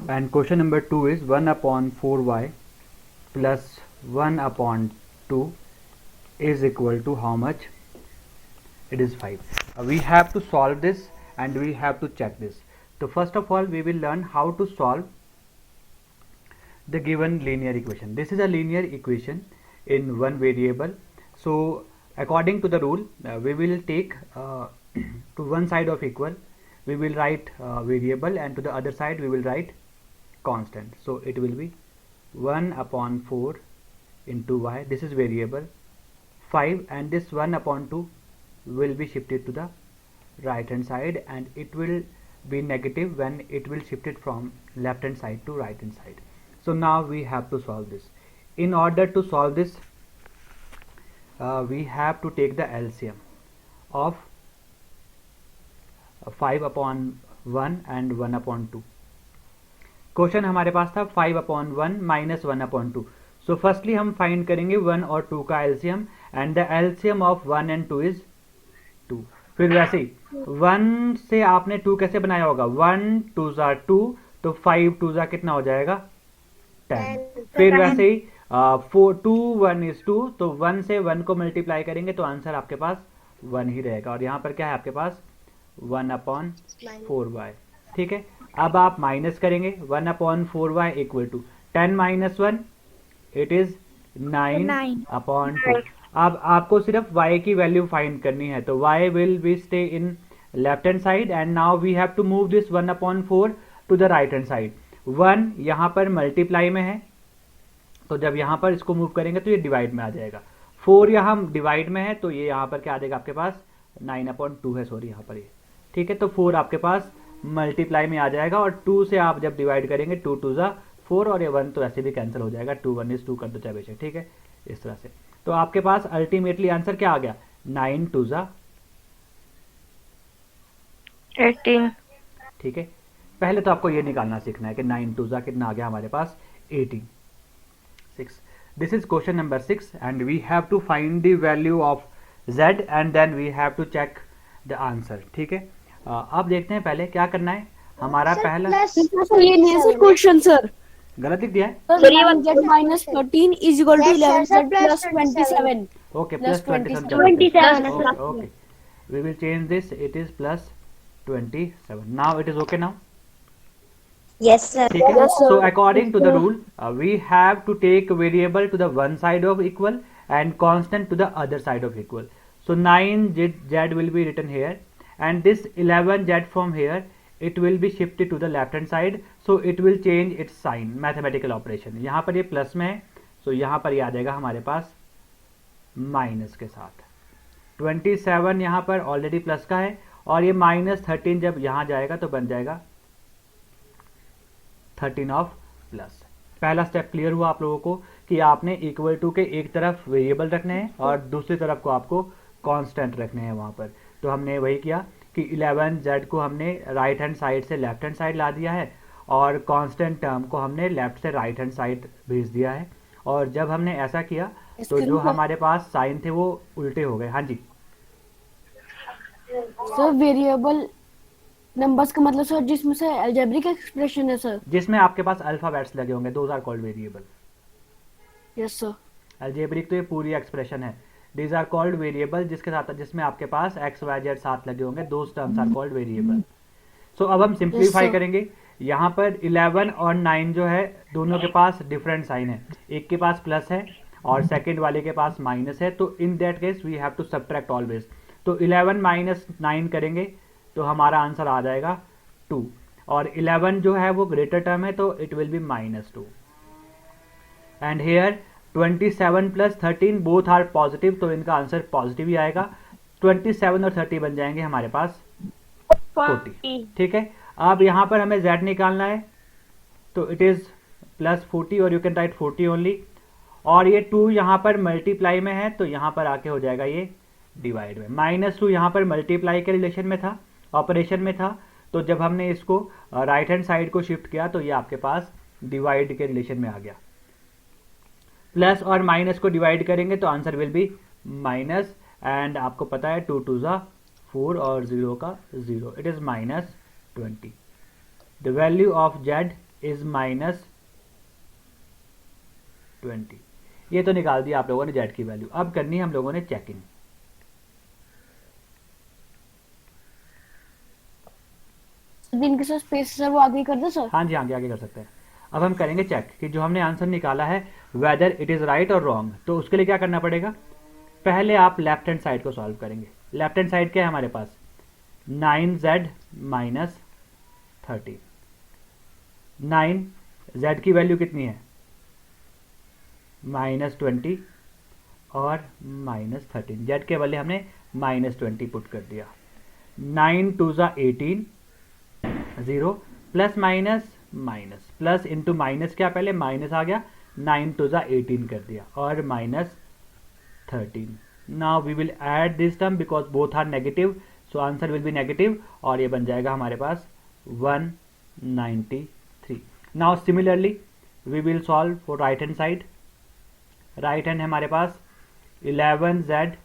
And question number 2 is 1 upon 4y plus 1 upon 2 is equal to how much? It is 5. We have to solve this and we have to check this. So first of all we will learn how to solve the given linear equation. This is a linear equation in one variable. So according to the rule we will take to one side of equal we will write variable, and to the other side we will write constant. So it will be 1 upon 4 into y, this is variable, 5, and this 1 upon 2 will be shifted to the right hand side, and it will be negative when it will shift it from left hand side to right hand side. So now we have to solve this. In order to solve this we have to take the LCM of 5 upon 1 and 1 upon 2. Question हमारे पास था 5 upon 1 minus 1 upon 2. So firstly हम find करेंगे 1 और 2 का LCM, and the LCM of 1 and 2 is 2. फिर वैसे ही 1 से आपने 2 कैसे बनाया होगा, 1 2 ज़ा 2, तो 5 2 ज़ा कितना हो जाएगा 10. फिर वैसे ही 2 1 इज 2, तो 1 से 1 को मल्टीप्लाई करेंगे तो आंसर आपके पास 1 ही रहेगा. और यहाँ पर क्या है आपके पास 1 अपॉन 4y. ठीक है, अब आप माइनस करेंगे 1 upon 4y equal to 10 minus 1 it is 9 upon 2. अब आपको सिर्फ y की वैल्यू फाइंड करनी है, तो y will be stay in left hand side, and now we have to move this 1 upon 4 to the right hand side. 1 यहाँ पर multiply में है, तो जब यहाँ पर इसको मूव करेंगे तो ये डिवाइड में आ जाएगा. 4 यहाँ डिवाइड में है, तो ये यहाँ पर क्या आ जाएगा आपके पास 9 अपॉन 2 है, सॉरी यहाँ पर ये. ठीक है, तो 4 आपके पास मल्टीप्लाई में आ जाएगा, और 2 से आप जब डिवाइड करेंगे 2 2 ज़ा 4, और ये 1 तो ऐसे भी कैंसिल हो जाएगा, 2 1 इज 2 कर दो चाहे बेशक. ठीक है, इस तरह से. तो आपके पास अल्टीमेटली आंसर क्या आ गया 9 2 ज़ा 18. ठीक है, पहले तो आपको ये निकालना सीखना है कि 9 2 ज़ा कितना आ गया हमारे पास 18. 6. This is question number 6 and we have to find the value of z and then we have to check the answer. ठीक है, अब देखते हैं पहले क्या करना है. हमारा पहला ये नहीं है सर क्वेश्चन सर, गलत लिख दिया है. Sir 9z minus 13 is equal to 11z plus 27. Okay, plus 27. 27. Okay, we will change this, it is plus 27. Now it is okay now. Yes, sir. ठीक है, Yes, sir. so according to the rule we have to take variable to the one side of equal and constant to the other side of equal. So 9z will be written here, and this 11z from here it will be shifted to the left hand side, so it will change its sign, mathematical operation. यहाँ पर ये plus में है, so यहाँ पर ये आ जाएगा हमारे पास माइनस के साथ. 27 यहाँ पर ऑलरेडी प्लस का है, और ये माइनस 13 जब यहाँ जाएगा तो बन जाएगा 13 ऑफ प्लस. पहला स्टेप क्लियर हुआ आप लोगों को कि आपने इक्वल टू के एक तरफ वेरिएबल रखने हैं और दूसरी तरफ को आपको कांस्टेंट रखने हैं वहाँ पर. तो हमने वही किया कि 11z को हमने राइट हैंड साइड से लेफ्ट हैंड साइड ला दिया है, और कांस्टेंट टर्म को हमने लेफ्ट से राइट हैंड साइड भेज दिया है. और जब हमने ऐसा किया तो जो हमारे पास साइन थे वो उल्टे हो गए. हाँ जी सर वेरिएबल नंबर्स का मतलब सर जिसमें से अलजेब्रिक एक्सप्रेशन है सर. जिसमें आपके पास अल्फाबेट्स लगे होंगे, those are called variable. Yes sir. Algebraic तो ये पूरी एक्सप्रेशन है. दीज आर कॉल्ड वेरिएबल जिसके साथ जिसमें आपके पास एक्स वाई जेड साथ लगे होंगे, those terms are called variable. So अब हम सिंप्लीफाई करेंगे. यहाँ पर 11 और 9 जो है दोनों के पास डिफरेंट साइन है, एक के पास प्लस है और सेकेंड वाले के पास माइनस है. तो in that case we have to subtract always. तो 11 माइनस 9 करेंगे तो हमारा आंसर आ जाएगा 2, और 11 जो है वो ग्रेटर टर्म है तो it will be -2. And here 27 plus 13 both are positive, तो इनका आंसर पॉजिटिव ही आएगा. 27 और 30 बन जाएंगे हमारे पास 40. ठीक है, अब यहाँ पर हमें z निकालना है, तो इट इज प्लस 40, और यू कैन राइट 40 ओनली. और ये 2 यहाँ पर मल्टीप्लाई में है, तो यहाँ पर आके हो जाएगा ये डिवाइड में. -2 यहाँ पर मल्टीप्लाई के रिलेशन में था, ऑपरेशन में था, तो जब हमने इसको राइट हैंड साइड को शिफ्ट किया तो ये आपके पास डिवाइड के रिलेशन में आ गया. प्लस और माइनस को डिवाइड करेंगे तो answer will B minus, and आपको पता है 2 2 ज़ा 4 और 0 का 0, it is -20. The value of z is -20। ये तो निकाल दिया आप लोगों ने z की वैल्यू। अब करनी है हम लोगों ने चेकिंग। जिनके साथ स्पेस सर वो आगे कर दो सर। हाँ जी, आगे आगे कर सकते हैं। अब हम करेंगे चेक कि जो हमने आंसर निकाला है वेदर इट इज़ राइट और रॉन्ग। तो उसके लिए क्या करना पड़ेगा, पहले आप लेफ्ट हैंड साइड को सॉल्व करेंगे। लेफ्ट हैंड साइड क्या है हमारे पास, 9z माइनस 13। 9 z की वैल्यू कितनी है, -20 और -13। z के बदले हमने -20 पुट कर दिया। 9 2 ज़ा 18, 0 plus minus minus plus into minus, क्या पहले माइनस आ गया, 9 2 ज़ा 18 कर दिया और -13। Now we will add this term because both are negative, so answer will be negative और ये बन जाएगा हमारे पास 193। Now similarly we will solve for right hand side. Right hand हमारे पास 11z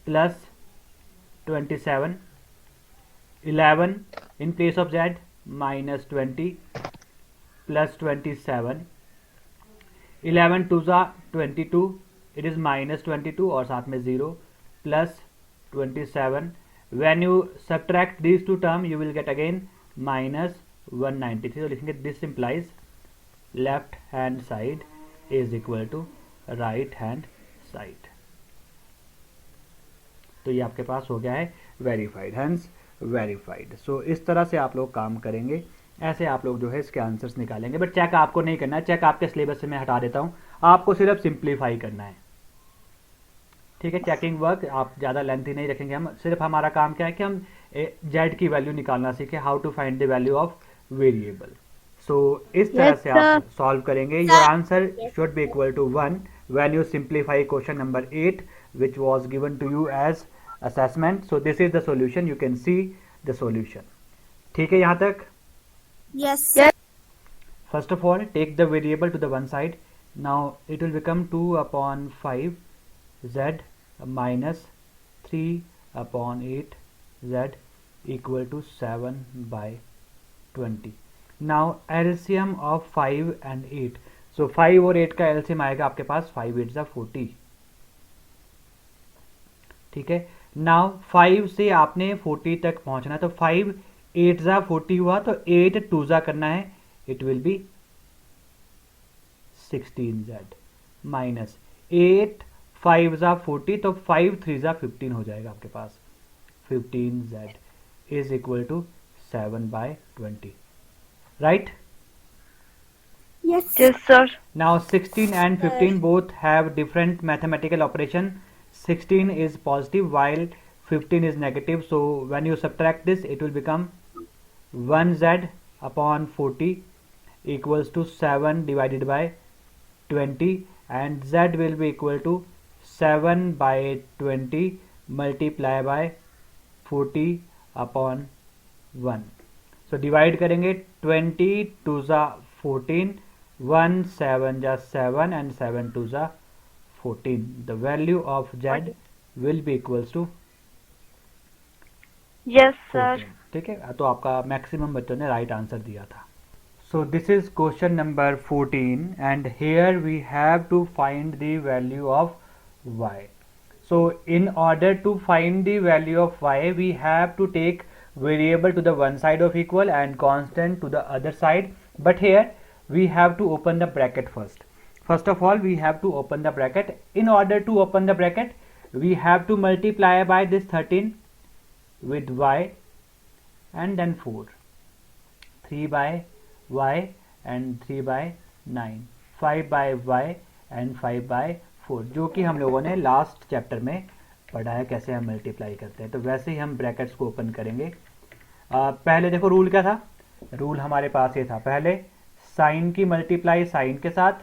plus 27, 11 in place of z -20 plus 27, 11 2 ज़ा 22, it is -22 और साथ में 0 plus 27। when you subtract these two term you will get again -193। तो लिखेंगे this implies left hand side is equal to right hand side। तो ये आपके पास हो गया है वेरीफाइड, हैंस वेरीफाइड। सो इस तरह से आप लोग काम करेंगे, ऐसे आप लोग जो है इसके आंसर्स निकालेंगे। बट चेक आपको नहीं करना है, चेक आपके सिलेबस से मैं हटा देता हूँ, आपको सिर्फ सिंप्लीफाई करना है। ठीक है, चेकिंग वर्क आप ज़्यादा लेंथी नहीं रखेंगे, हम सिर्फ हमारा काम क्या है कि हम z की वैल्यू निकालना सीखें, how to find the value of variable. So इस तरह से आप सॉल्व करेंगे। Your answer should be equal to 1 when you simplify question number 8 which was given to you as assessment। so this is the solution, you can see the solution। ठीक है यहाँ तक? Yes। First of all, take the variable to the one side। now it will become 2 upon 5 z minus 3 upon 8 z equal to 7 by 20। now LCM of 5 and 8, so 5 और 8 का LCM आएगा आपके पास 5 8 ज़ा 40। ठीक है, नाउ 5 से आपने 40 तक पहुंचना है, तो 5 8 ज़ा 40 हुआ, तो 8 2 ज़ा करना है, it will B 16z minus 8 5 ज़ा 40, तो 5 3 ज़ा 15 हो जाएगा आपके पास, 15z is equal to 7 by 20। Right? Yes sir। Now 16 and 15 both have different mathematical operation। 16 is positive while 15 is negative, so when you subtract this it will become 1z upon 40 equals to 7 divided by 20, and z will be equal to 7 by 20 multiply by 40 upon 1। so divide करेंगे, 20 2 ज़ा 14, 1 7 जा 7 and 7 2 ज़ा 14। the value of z will be equals to Yes sir। 14। ठीक है, तो आपका maximum बच्चों ने राइट आंसर दिया था। So this is question number 14 and here we have to find the value of y। so in order to find the value of y we have to take variable to the one side of equal and constant to the other side, but here we have to open the bracket first। first of all we have to open the bracket। in order to open the bracket we have to multiply by this 13 with y and then 4, 3 by y and 3 by 9, 5 by y and 5 by 4, जो कि हम लोगों ने last chapter में पढ़ा है कैसे हम मल्टीप्लाई करते हैं। तो वैसे ही हम ब्रैकेट्स को ओपन करेंगे। पहले देखो रूल क्या था, रूल हमारे पास ये था, पहले साइन की मल्टीप्लाई साइन के साथ,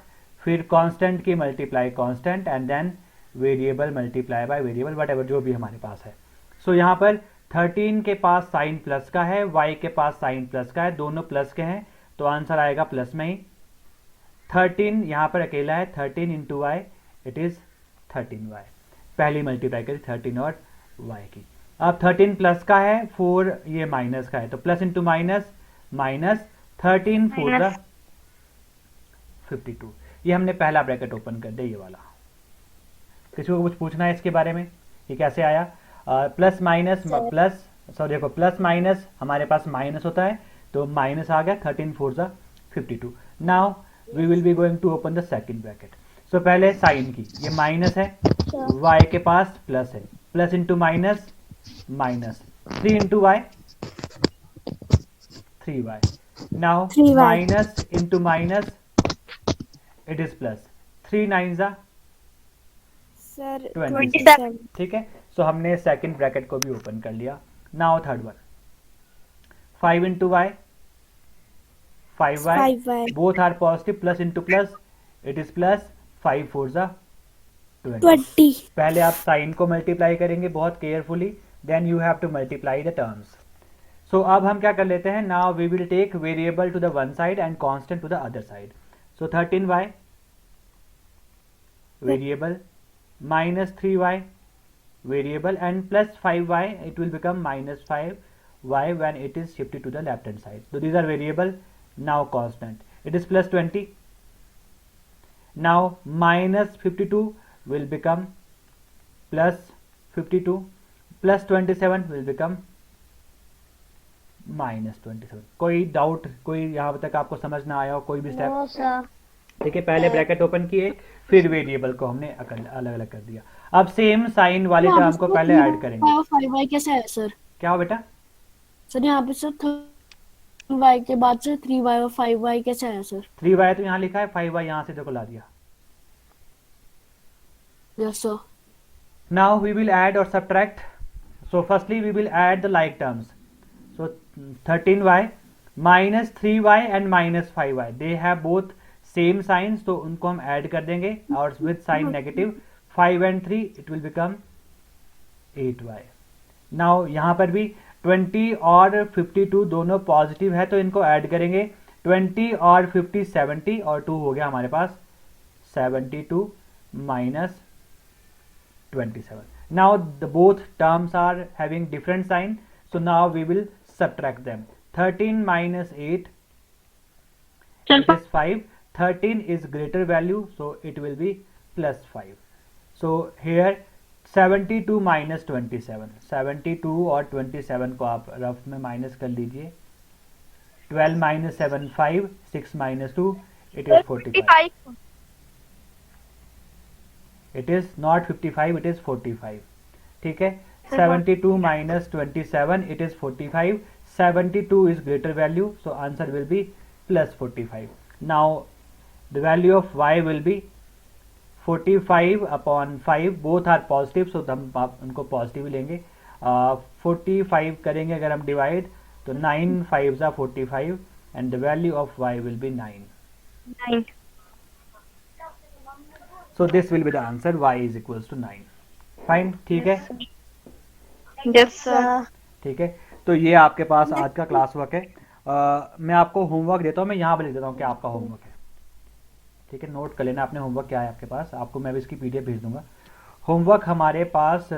फिर कांस्टेंट की multiply constant and then variable multiply by variable, what जो भी हमारे पास है। सो यहाँ पर 13 के पास साइन प्लस का है, y के पास साइन प्लस का है, दोनों प्लस के हैं तो आंसर आएगा प्लस में ही। 13 यहाँ पर अकेला है, 13 into why it is 13y। पहली मल्टीप्लाई करी 13 और y की। अब 13 प्लस का है, 4 ये माइनस का है, तो प्लस इंटू माइनस माइनस 13 4 ज़ा 52। ये हमने पहला ब्रैकेट ओपन कर दिया, ये वाला। किसी को कुछ पूछना है इसके बारे में, ये कैसे आया? प्लस माइनस प्लस, सॉरी देखो, प्लस माइनस हमारे पास माइनस होता है, तो माइनस आ गया, 13 4 जा 52। Now we will be going to open the second bracket. So पहले साइन की, ये माइनस है, y के पास प्लस है, plus into minus minus, 3 into y 3y। Now 3y. Minus into minus it is plus, 3 9 जा सर 27। ठीक है, सो हमने सेकंड ब्रैकेट को भी ओपन कर लिया। Now third one, 5 into y 5y, 5y. Both are positive, plus into plus it is plus, 5 4 जा 20। 20. पहले आप साइन को मल्टीप्लाई करेंगे बहुत carefully, then you have to multiply the terms. So अब हम क्या कर लेते हैं, now we will take variable to the one side and constant to the other side. So 13y variable minus 3y variable and plus 5y, it will become minus 5y when it is shifted to the left hand side. So these are variable, now constant, it is plus 20. Now minus 52 will become plus 52, plus 27 will become minus 27। कोई doubt, कोई यहाँ तक आपको समझ ना आया हो कोई भी स्टेप? No sir. देखिए पहले ब्रैकेट ओपन किए, फिर वेरिएबल को हमने अलग अलग कर दिया। अब सेम साइन वाले टर्म को पहले ऐड करेंगे। 5y कैसे है सर? क्या हो बेटा? सर यहाँ पे सर 3y के बाद से 3y और 5y कैसे है सर? 3y तो यहाँ लिखा है, 5y यहाँ से देखो ला दिया। Yes sir. Now we will add or subtract. So firstly we will add the like terms. So 13y minus 3y and minus 5y, they have both same signs, तो उनको हम ऐड कर देंगे और with sign negative, 5 and 3 it will become 8y। नाउ यहाँ पर भी 20 और 52 दोनों पॉजिटिव है, तो इनको ऐड करेंगे, 20 और 50 70 और 2 हो गया हमारे पास 72 minus 27। Now the both terms are having different sign, so now we will subtract them. 13 minus 8 it is 5, 13 is greater value, so it will be plus 5. So here 72 minus 27, 72 और 27 को आप रफ में माइनस कर लीजिए। 12 minus 7 5, 6 minus 2 it is 45। It is not 55, it is 45। ठीक है, 72 minus 27 it is 45, 72 is greater value, so answer will be plus 45। Now the value of y will be 45 upon 5, both are positive, so हम उनको positive ही लेंगे। 45 करेंगे अगर हम divide, तो 9 5s are 45 and the value of y will be 9। So this will be the answer, y is equals to 9। Fine, ठीक है? Yes sir. ठीक है, तो ये आपके पास आज का क्लास वर्क है। मैं आपको होमवर्क देता हूँ, मैं यहाँ पर लिख देता हूँ क्या आपका होमवर्क है। ठीक है, नोट कर लेना आपने होमवर्क क्या है आपके पास, आपको मैं भी इसकी पीडीएफ भेज दूंगा। होमवर्क हमारे पास